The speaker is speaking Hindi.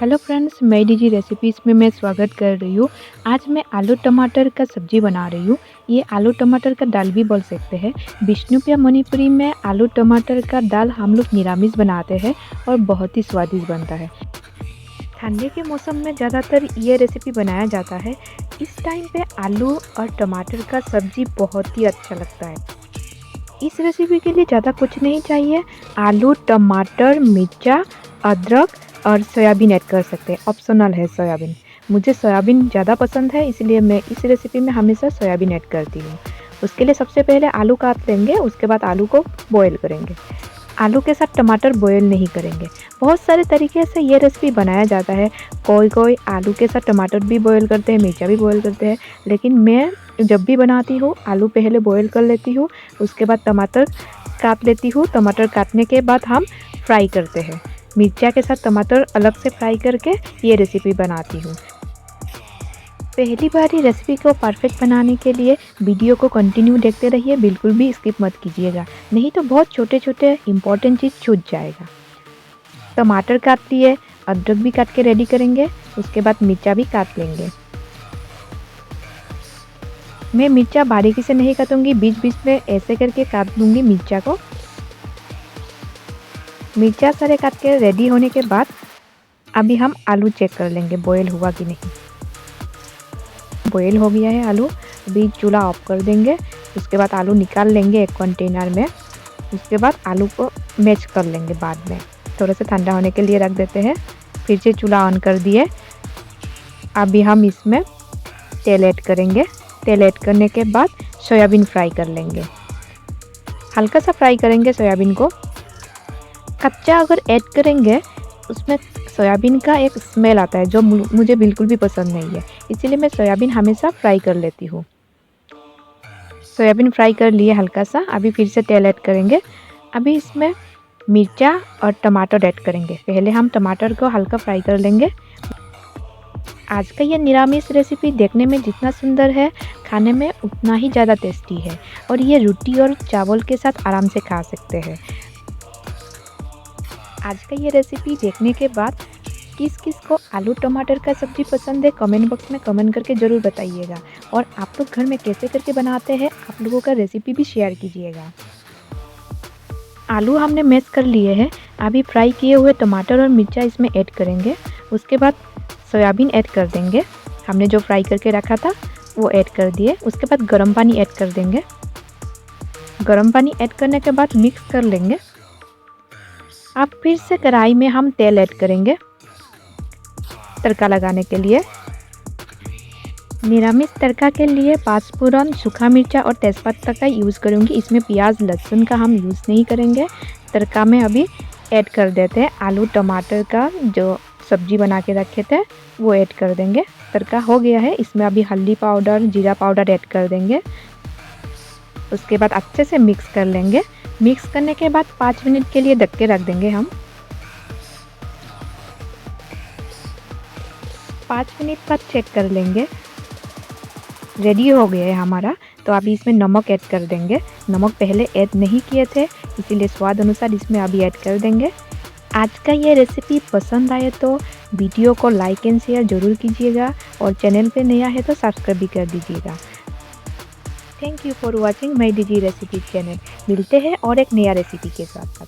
हेलो फ्रेंड्स, मैं डीजी रेसिपीज़ में स्वागत कर रही हूँ। आज मैं आलू टमाटर का सब्ज़ी बना रही हूँ। ये आलू टमाटर का दाल भी बोल सकते हैं। बिष्णुप्रिया मणिपुरी में आलू टमाटर का दाल हम लोग निरामिष बनाते हैं और बहुत ही स्वादिष्ट बनता है। ठंडे के मौसम में ज़्यादातर ये रेसिपी बनाया जाता है। इस टाइम पे आलू और टमाटर का सब्ज़ी बहुत ही अच्छा लगता है। इस रेसिपी के लिए ज़्यादा कुछ नहीं चाहिए। आलू, टमाटर, मिर्चा, अदरक और सोयाबीन ऐड कर सकते हैं। ऑप्शनल है सोयाबीन। मुझे सोयाबीन ज़्यादा पसंद है, इसलिए मैं इस रेसिपी में हमेशा सोयाबीन ऐड करती हूँ। उसके लिए सबसे पहले आलू काट लेंगे, उसके बाद आलू को बॉयल करेंगे। आलू के साथ टमाटर बॉयल नहीं करेंगे। बहुत सारे तरीके से ये रेसिपी बनाया जाता है। कोई आलू के साथ टमाटर भी बॉयल करते हैं, मिर्चा भी बॉयल करते हैं, लेकिन मैं जब भी बनाती हूँ आलू पहले बॉयल कर लेती हूँ, उसके बाद टमाटर काट लेती हूँ। टमाटर काटने के बाद हम फ्राई करते हैं। मिर्चा के साथ टमाटर अलग से फ्राई करके ये रेसिपी बनाती हूँ। पहली बार ही रेसिपी को परफेक्ट बनाने के लिए वीडियो को कंटिन्यू देखते रहिए, बिल्कुल भी स्किप मत कीजिएगा, नहीं तो बहुत छोटे छोटे इंपॉर्टेंट चीज़ छूट जाएगा। टमाटर काट लिए, अदरक भी काट के रेडी करेंगे, उसके बाद मिर्चा भी काट लेंगे। मैं मिर्चा बारीकी से नहीं काटूंगी, बीच बीच में ऐसे करके काट दूंगी मिर्चा को। मिर्चा सारे काट के रेडी होने के बाद अभी हम आलू चेक कर लेंगे बॉयल हुआ कि नहीं। बॉयल हो गया है आलू। अभी चूल्हा ऑफ कर देंगे, उसके बाद आलू निकाल लेंगे एक कंटेनर में। उसके बाद आलू को मैश कर लेंगे, बाद में थोड़ा सा ठंडा होने के लिए रख देते हैं। फिर से चूल्हा ऑन कर दिए। अभी हम इसमें तेल ऐड करेंगे। तेल ऐड करने के बाद सोयाबीन फ्राई कर लेंगे। हल्का सा फ्राई करेंगे सोयाबीन को। कच्चा अगर ऐड करेंगे उसमें सोयाबीन का एक स्मेल आता है जो मुझे बिल्कुल भी पसंद नहीं है, इसीलिए मैं सोयाबीन हमेशा फ्राई कर लेती हूँ। सोयाबीन फ्राई कर लिए हल्का सा। अभी फिर से तेल ऐड करेंगे। अभी इसमें मिर्चा और टमाटर ऐड करेंगे। पहले हम टमाटर को हल्का फ्राई कर लेंगे। आज का ये निरामिष रेसिपी देखने में जितना सुंदर है, खाने में उतना ही ज़्यादा टेस्टी है और ये रोटी और चावल के साथ आराम से खा सकते हैं। आज का ये रेसिपी देखने के बाद किस किस को आलू टमाटर का सब्ज़ी पसंद है, कमेंट बॉक्स में कमेंट करके ज़रूर बताइएगा। और आप लोग घर में कैसे करके बनाते हैं, आप लोगों का रेसिपी भी शेयर कीजिएगा। आलू हमने मैश कर लिए हैं। अभी फ्राई किए हुए टमाटर और मिर्चा इसमें ऐड करेंगे। उसके बाद सोयाबीन ऐड कर देंगे। हमने जो फ्राई करके रखा था वो ऐड कर दिए। उसके बाद गर्म पानी ऐड कर देंगे। गर्म पानी ऐड करने के बाद मिक्स कर लेंगे। अब फिर से कढ़ाई में हम तेल ऐड करेंगे तड़का लगाने के लिए। निरामिष तड़का के लिए पाँचफोरन, सूखा मिर्चा और तेज़पत्ता का यूज़ करूँगी। इसमें प्याज लहसुन का हम यूज़ नहीं करेंगे। तड़का में अभी ऐड कर देते हैं आलू टमाटर का जो सब्जी बना के रखे थे वो ऐड कर देंगे। तड़का हो गया है, इसमें अभी हल्दी पाउडर, जीरा पाउडर ऐड कर देंगे। उसके बाद अच्छे से मिक्स कर लेंगे। मिक्स करने के बाद 5 मिनट के लिए ढक के रख देंगे हम। 5 मिनट बाद चेक कर लेंगे, रेडी हो गया है हमारा। तो अभी इसमें नमक ऐड कर देंगे। नमक पहले ऐड नहीं किए थे, इसीलिए स्वाद अनुसार इसमें अभी ऐड कर देंगे। आज का ये रेसिपी पसंद आए तो वीडियो को लाइक एंड शेयर ज़रूर कीजिएगा और चैनल पे नया है तो सब्सक्राइब भी कर दीजिएगा। Thank you for watching my DG recipe channel. मिलते हैं और एक नया रेसिपी के साथ।